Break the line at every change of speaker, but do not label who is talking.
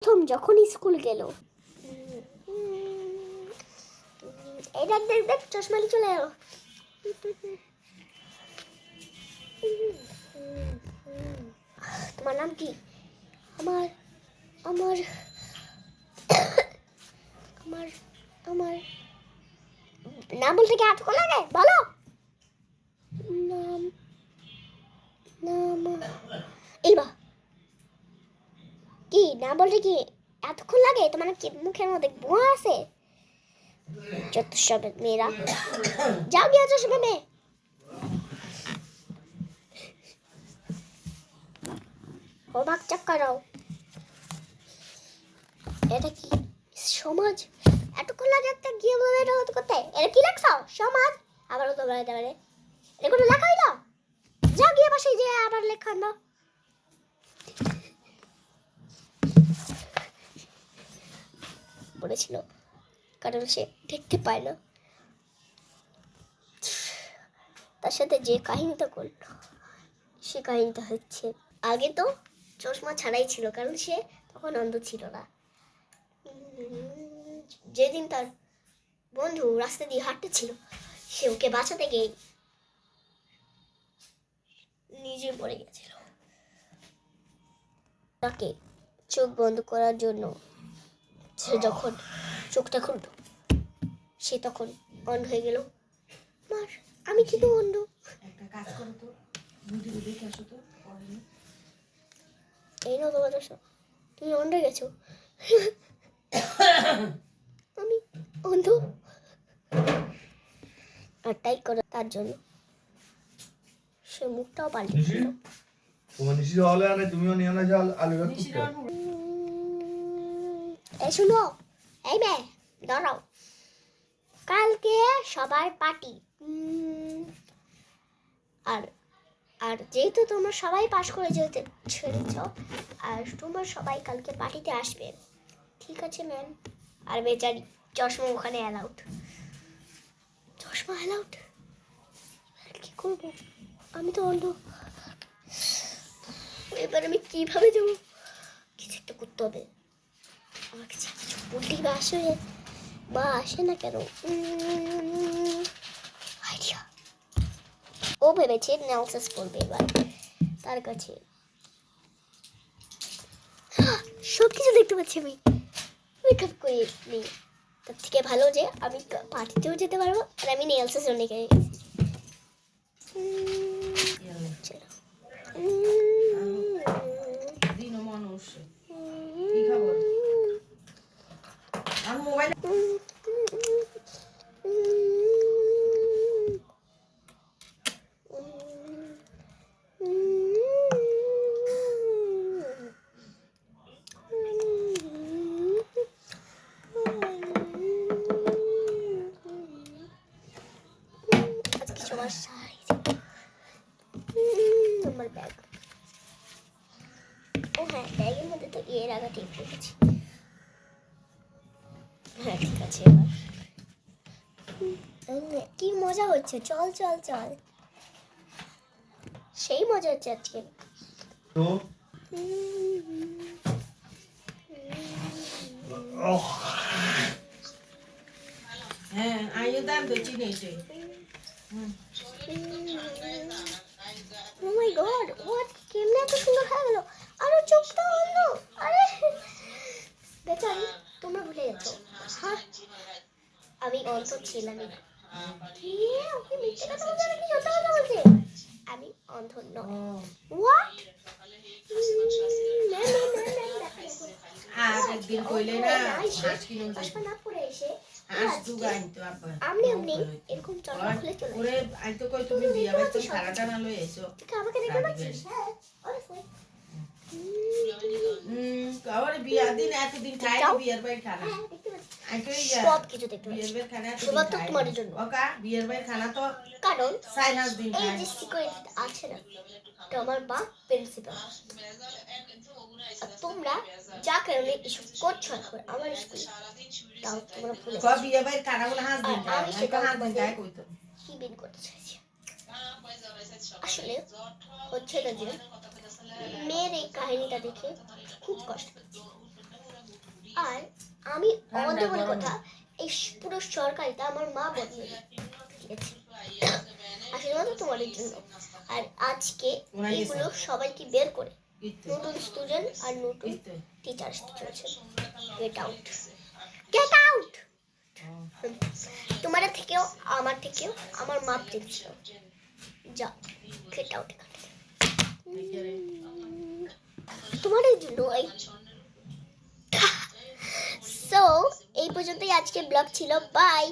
প্রথম যখন স্কুল গেল, এই দেখ দেখ দেখ চশমালি চলে এলো। তোমার নাম কি? আমার আমার আমার আমার নাম বলতে কি এতক্ষণ লাগে? বলো নাম। নাম ইলবা কি নাম বলতে কি এতক্ষণ লাগে? তোমার কি মুখের মধ্যে বোয়া আছে? যত সব মেয়েরা যাও গিয়ে চশমা মেয়ে। অবাক চাক্কা যাও। এটা কি সমাজ? এতক্ষণ লাগে একটা গিয়ে বলে এটা করতে? এটা কি লেখাও সমাজ? আবারও তো বলে দেবে এটা কোনো লেখা হইলো? যাও গিয়ে পাশে যে আবার লেখা না। বলেছিল কারণ সে দেখতে পায় না। তার সাথে যে কাহিনীটা করল সে কাহিনীটা হচ্ছে, আগে তো চশমা ছাড়াই ছিল কারণ সে তখন অন্ধ ছিল না। যেদিন তার বন্ধু রাস্তা দিয়ে হাঁটতেছিল, সে ওকে বাঁচাতে গিয়ে নিজে পড়ে গেছিল। তাকে চোখ বন্ধ করার জন্য সে যখন চোখটা খুলল, সে তখন অন্ধ হয়ে গেল। মার আমি কিন্তু অন্ধ।
একটা কাজ করো তো, ভিডিও দেখে আসো তো।
এই না তোমার দোষ, তুমি অন্ধ হয়ে গেছো। আমি অন্ধ। আর তাই করে তার জন্য সে মুখটাও পাল্টে দিল।
তোমার নিশি হলে আনে তুমিও নিয়ে না যাও আলু রাখতে।
এই শুনো, এই মেয়ে দাঁড়াও, কালকে সবার পার্টি। আর আর যেহেতু তোমরা সবাই পাস করে যেতে ছেড়েছ, আর তোমরা সবাই কালকে পার্টিতে আসবে, ঠিক আছে ম্যাম? আর বেচারি চশমা ওখানে অ্যালাউড, চশমা অ্যালাউড। কি করবো? আমি তো অন্ধ। এবার আমি কিভাবে যাবো? কিছু একটা করতে হবে। আমার কাছে কিছু বুদ্ধি বা আসে না কেন? আইডিয়া। ও ভেবেছে নেলসেস করবে এবার তার কাছে। সব কিছু দেখতে পাচ্ছি আমি, মেকআপ করে নেই। তার থেকে ভালো যে আমি পার্টিতেও যেতে পারবো আর আমি নেলসেসও রেখে গেছি। চলো।
দিনো মানুষ কি খবর? আর মোবাইল
সবার শাড়ি, আমার ব্যাগ। ও হ্যাঁ, ব্যাগের মধ্যে তো এর আগে টেপ রেখেছি। হ্যাঁ ঠিক আছে। এবার কি মজা হচ্ছে, চল চল চল, সেই মজা হচ্ছে আজকে।
তো
হ্যাঁ আইও দাম তো চিনি এসে।
ও মাই গড, হোয়াট, কেমনে এত সুন্দর হয়ে গেল? আরে চোখটা অন্ধ। আরে বেচারি, তোমরা ভুলে গেছো। হ্যাঁ আমি অন্ধ ছিলাম না। কি ওকে মিথ্যে কথা বলছে নাকি সত্য কথা বলছে? আমি অন্ধ নই। হোয়াট?
আর একদিন কইলে না হাঁস কিনুন
আসবা না পড়ে এসে
হাঁস দুগা আনতো আব্বা
আমনি আমনি এরকম চশমা খুলে চলে
ওরে আনতো কই তুমি বিয়া বাইতে খারাটা না লই এসো।
আমাকে দেখতে পাচ্ছিস? হ্যাঁ অবশ্যই।
ওরে বিয়া দিন এতদিন খাই বিয়ার বাই খানা
সব কিছু দেখতে
বিয়ের
পাচ্ছি
বাই খানা
শুধুমাত্র তোমার জন্য।
ওকা বিয়ের বাই খানা তো
কারণ
4 দিন
এই
খাই
যে সিকিউরিটি আছে না, তো আমার বাপ প্রিন্সিপাল। তোমরা যা কারণে এসব করছো এখন আমার স্কুলে, তাও তোমরা ভুলে
সব বিয়ের বাই খানা বলে হাঁস দিন খাই
আমি সেটা
হাঁস দিন খাই কইতো
কি বিন করতে চাইছি। আসলে হচ্ছে না যে মেয়ের এই কাহিনীটা দেখে খুব কষ্ট পাচ্ছি। আমি
ঠান্ডা,
আমাদের বলে
গরম।
কথা এই পুরো সরকারিটা আমার মা বদলে দিয়েছে আশীর্বাদ তোমাদের জন্য। আর আজকে
ওরা গেছে।
এগুলো সবাইকে বের করে
এই তো,
নতুন স্টুডেন্ট আর নতুন
এই তো।
টিচার চলছে। Get out, get out. তোমাদের থেকেও আমার থেকেও আমার মাপ দেখছিল। যা গেট আউট
দেখে রে।
তোমাদের জন্য এই সো এই পর্যন্তই আজকে ব্লগ ছিল। বাই।